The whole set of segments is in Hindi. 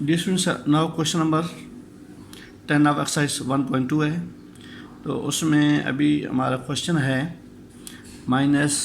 Dear students, now question number 10 of exercise 1.2 है। तो उसमें अभी हमारा क्वेश्चन है minus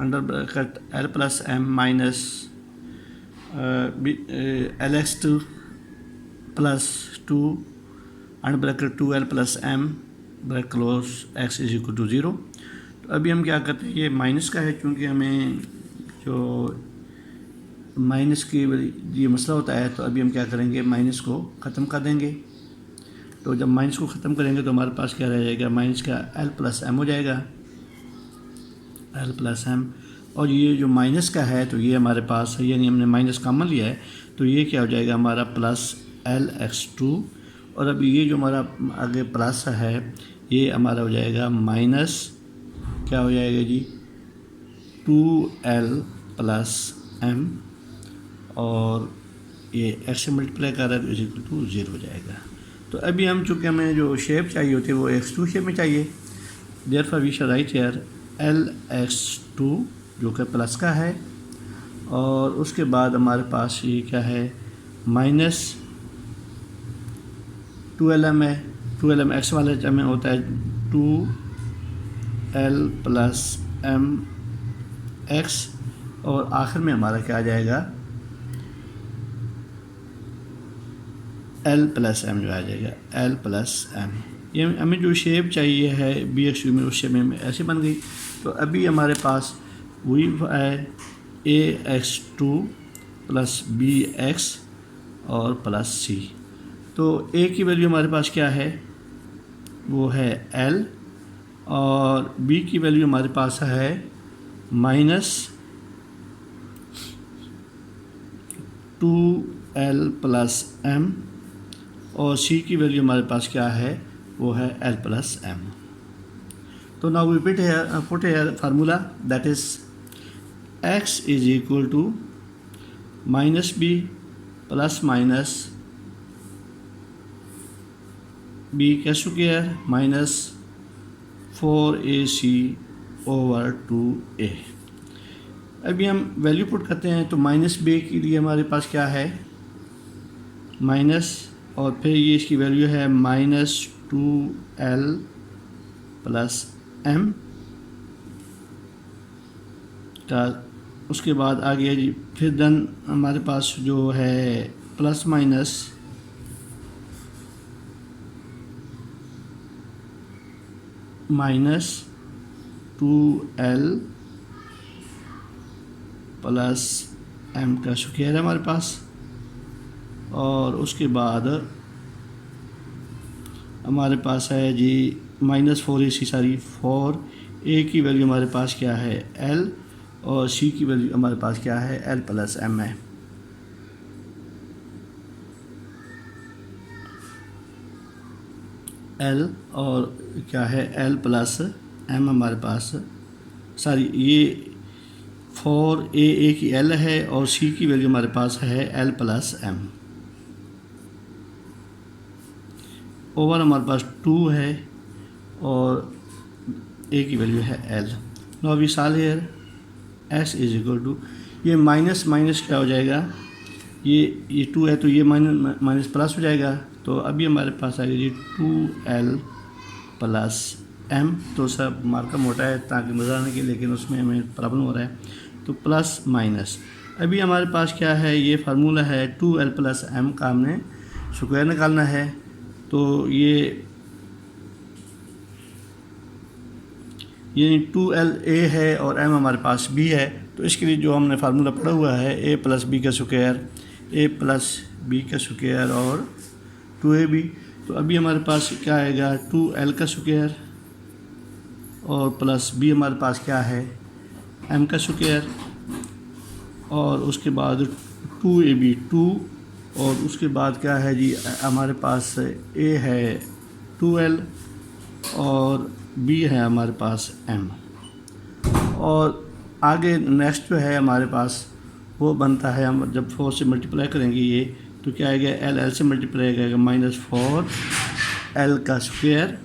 under bracket L plus M minus L X two plus two under bracket 2l plus M bracket close X is equal to 0। तो अभी हम क्या करते हैं, ये माइनस का है क्योंकि हमें जो माइनस की ये मसला होता है। तो अभी हम क्या करेंगे, माइनस को ख़त्म कर देंगे। तो जब माइनस को ख़त्म करेंगे तो हमारे पास क्या रह जाएगा, माइनस का एल प्लस एम हो जाएगा, एल प्लस एम। और ये जो माइनस का है तो ये हमारे पास है, यानी हमने माइनस कॉमन लिया है, तो ये क्या हो जाएगा हमारा प्लस एल एक्स टू। और अभी ये जो हमारा आगे प्लस है ये हमारा हो जाएगा माइनस क्या हो जाएगा जी 2l प्लस एम, और ये एक्स से मल्टीप्लाई कर रहा है तो इज इक्वल टू 0 हो जाएगा। तो अभी हम चूँकि हमें जो शेप चाहिए होती है वो x2 शेप में चाहिए, therefore we shall write here lx2 जो कि प्लस का है, और उसके बाद हमारे पास ये क्या है माइनस 2lm है। 2lm x वाले टर्म में होता है 2l प्लस एम एक्स, और आखिर में हमारा क्या आ जाएगा एल प्लस एम जो आ जाएगा एल प्लस एम। ये हमें जो शेप चाहिए है बी एक्स यू में, उस शेप में ऐसे बन गई। तो अभी हमारे पास वही है A X two plus B X और प्लस सी। तो ए की वैल्यू हमारे पास क्या है, वो है एल, और बी की वैल्यू हमारे पास है माइनस 2l प्लस एम, और सी की वैल्यू हमारे पास क्या है, वो है एल प्लस एम। तो now we put here formula that is X is equal to minus B plus minus B का square minus 4ac over 2a। अभी हम वैल्यू पुट करते हैं तो माइनस बी के लिए हमारे पास क्या है माइनस, और फिर ये इसकी वैल्यू है माइनस 2l प्लस एम का। उसके बाद आगे जी फिर देन हमारे पास जो है plus minus minus 2l plus M का स्क्वायर है हमारे पास, और उसके बाद हमारे पास है जी माइनस 4ac सारी 4a की वैल्यू हमारे पास क्या है l, और c की वैल्यू हमारे पास क्या है l प्लस m है। l और क्या है l प्लस m हमारे पास, सॉरी ये 4a की l है और c की वैल्यू हमारे पास है l प्लस m, ओवर हमारे पास 2 है और a की वैल्यू है l। Now we solve here s is equal to, ये माइनस माइनस क्या हो जाएगा, ये 2 है तो ये माइनस प्लस हो जाएगा। तो अभी हमारे पास आएगा जी 2l प्लस m। तो सब मार्का मोटा है ताकि मज़ा आने के, लेकिन उसमें हमें प्रॉब्लम हो रहा है। तो प्लस माइनस अभी हमारे पास क्या है, ये फार्मूला है 2l प्लस m का हमने स्क्वायर निकालना है। तो ये 2l a है और m हमारे पास b है। तो इसके लिए जो हमने फार्मूला पढ़ा हुआ है a प्लस बी का स्क्वायर, a प्लस बी का स्क्वायर और 2ab। तो अभी हमारे पास क्या आएगा 2l का स्क्वायर और प्लस b हमारे पास क्या है m का स्क्वायर, और उसके बाद 2ab 2, और उसके बाद क्या है जी हमारे पास a है 2l और b है हमारे पास m। और आगे नेक्स्ट जो है हमारे पास वो बनता है, हम जब 4 से मल्टीप्लाई करेंगे ये तो क्या आएगा l से मल्टीप्लाई करेगा माइनस 4l का स्क्वायर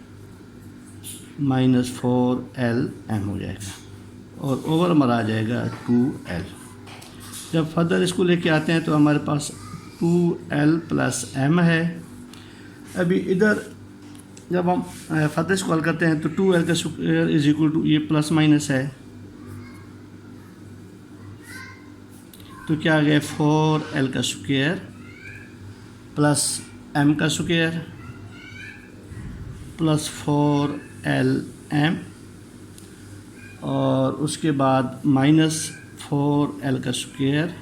माइनस 4l m हो जाएगा, और ओवर हमारा आ जाएगा 2l। जब फर्दर इसको लेके आते हैं तो हमारे पास 2l प्लस m है। अभी इधर जब हम फर्दर स्क्रॉल करते हैं तो 2l का स्क्वायर इज इक्वल टू, ये प्लस माइनस है तो क्या आ गया 4l का स्क्वायर प्लस m का स्क्वायर प्लस 4lm और उसके बाद माइनस 4l का स्क्वायर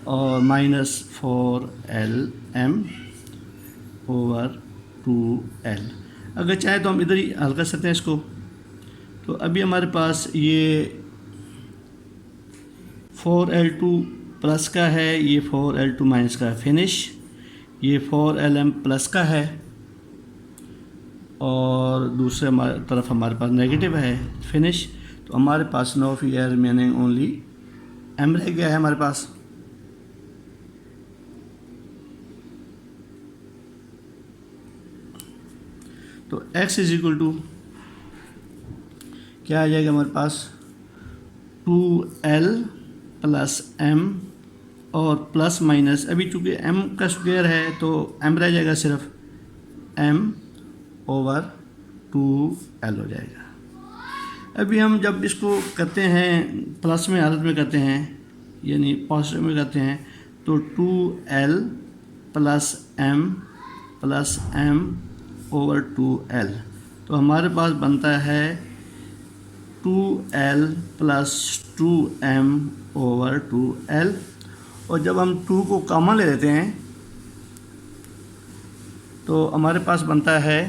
और माइनस 4lm ओवर 2l। अगर चाहे तो हम इधर ही हल कर सकते हैं इसको। तो अभी हमारे पास ये 4l2 प्लस का है, ये 4l2 माइनस का है, फिनिश। ये 4lm प्लस का है और दूसरे तरफ हमारे पास नेगेटिव है, फिनिश। तो हमारे पास no fear remaining only m रह गया है हमारे पास। तो x इज इक्वल टू क्या आ जाएगा हमारे पास 2l प्लस m और प्लस माइनस, अभी चूँकि m का स्क्वायर है तो m रह जाएगा, सिर्फ m ओवर 2l हो जाएगा। अभी हम जब इसको करते हैं प्लस में हालत में करते हैं यानी पॉजिटिव में करते हैं तो 2l plus m over 2l, तो हमारे पास बनता है 2l plus 2m over 2l। और जब हम 2 को कॉमन ले लेते हैं तो हमारे पास बनता है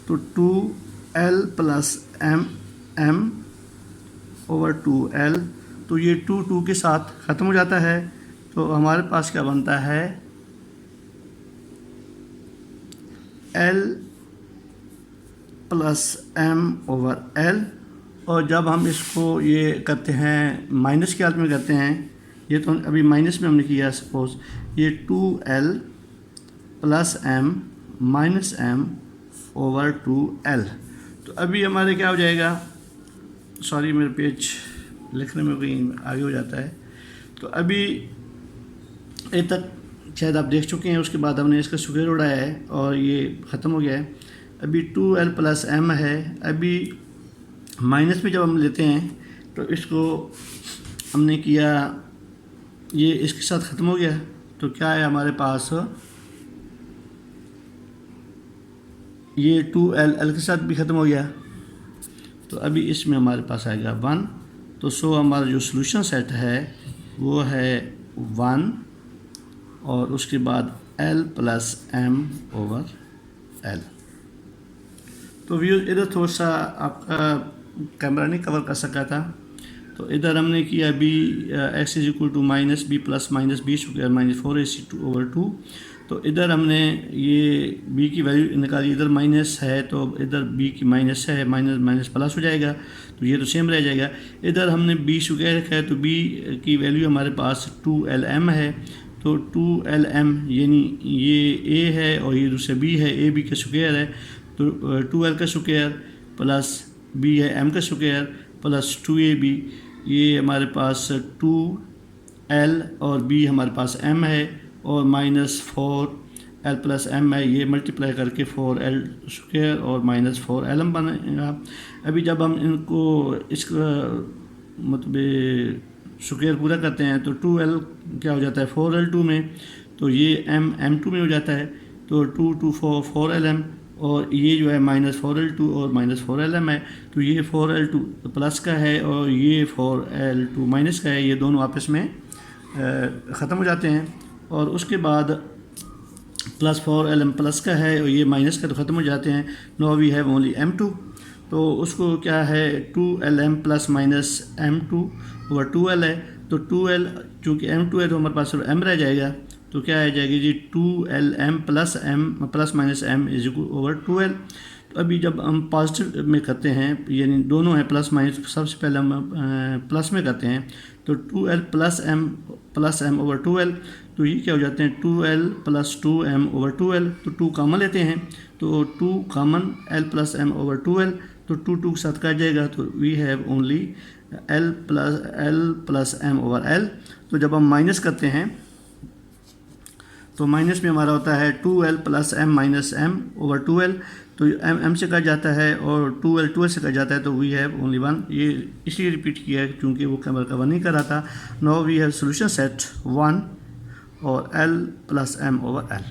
तो 2l plus m over 2l, तो ये 2 के साथ ख़त्म हो जाता है। तो हमारे पास क्या बनता है l plus m over l। और जब हम इसको ये करते हैं माइनस की हालत में करते हैं, ये तो अभी माइनस में हमने किया, सपोज ये 2l plus m minus m over 2l। तो अभी हमारे क्या हो जाएगा, सॉरी मेरे पेज लिखने में कहीं आगे हो जाता है। तो अभी ए तक शायद आप देख चुके हैं, उसके बाद हमने इसका स्क्वायर उड़ाया है और ये ख़त्म हो गया है। अभी 2l प्लस m है। अभी माइनस में जब हम लेते हैं तो इसको हमने किया, ये इसके साथ ख़त्म हो गया, तो क्या है हमारे पास ये 2l के साथ भी ख़त्म हो गया। तो अभी इसमें हमारे पास आएगा 1। तो सो हमारा जो सॉल्यूशन सेट है वो है 1 और उसके बाद l plus m over l। तो व्यू इधर थोड़ा सा आपका कैमरा नहीं कवर कर सका था, तो इधर हमने किया b x is equal to minus B plus minus B square minus 4ac over 2। तो इधर हमने ये b की वैल्यू निकाली, इधर माइनस है तो इधर b की माइनस है, माइनस माइनस प्लस हो जाएगा, तो ये तो सेम रह जाएगा। इधर हमने b स्क्वायर रखा है तो b की वैल्यू हमारे पास 2lm है, तो 2lm यानी ये a है और ये दूसरा b है, a b का स्क्वायर है, तो 2l का स्क्वायर प्लस b है m का स्क्वायर प्लस 2ab, ये हमारे पास 2l और b हमारे पास m है और माइनस 4l प्लस m है, ये मल्टीप्लाई करके 4l स्क्वायर और माइनस 4lm बनेगा। अभी जब हम इनको इसका मतलब स्क्वायर पूरा करते हैं तो 2l क्या हो जाता है 4l2 में, तो ये m2 में हो जाता है, तो 2 4lm और ये जो है माइनस 4l2 और माइनस 4lm है, तो ये 4l2 प्लस का है और ये 4l2 माइनस का है, ये दोनों आपस में ख़त्म हो जाते हैं। और उसके बाद प्लस 4lm प्लस का है और ये माइनस का, तो ख़त्म हो जाते हैं। No we have only m2, तो उसको क्या है 2lm plus minus m2 over 2l है, तो 2l चूँकि m2 है तो हमारे पास सिर्फ m रह जाएगा, तो क्या आ जाएगी जी 2lm plus m plus minus m is equal over 2l। तो अभी जब हम पॉजिटिव में करते हैं यानी दोनों हैं प्लस माइनस, सबसे पहले हम प्लस में करते हैं तो 2l plus m over 2l, तो ये क्या हो जाते हैं 2l plus 2m over 2l, तो 2 कॉमन लेते हैं तो 2 common l plus m over 2l, तो 2 के साथ कट जाएगा, तो we have only L plus M over L. तो जब हम माइनस करते हैं तो माइनस में हमारा होता है 2l plus M minus M over 2l, तो एम से कट जाता है और 2l से कट जाता है, तो वी हैव ओनली 1। ये इसलिए रिपीट किया है क्योंकि वो कवर नहीं कर रहा था। Now we have solution set 1 और l plus M over L.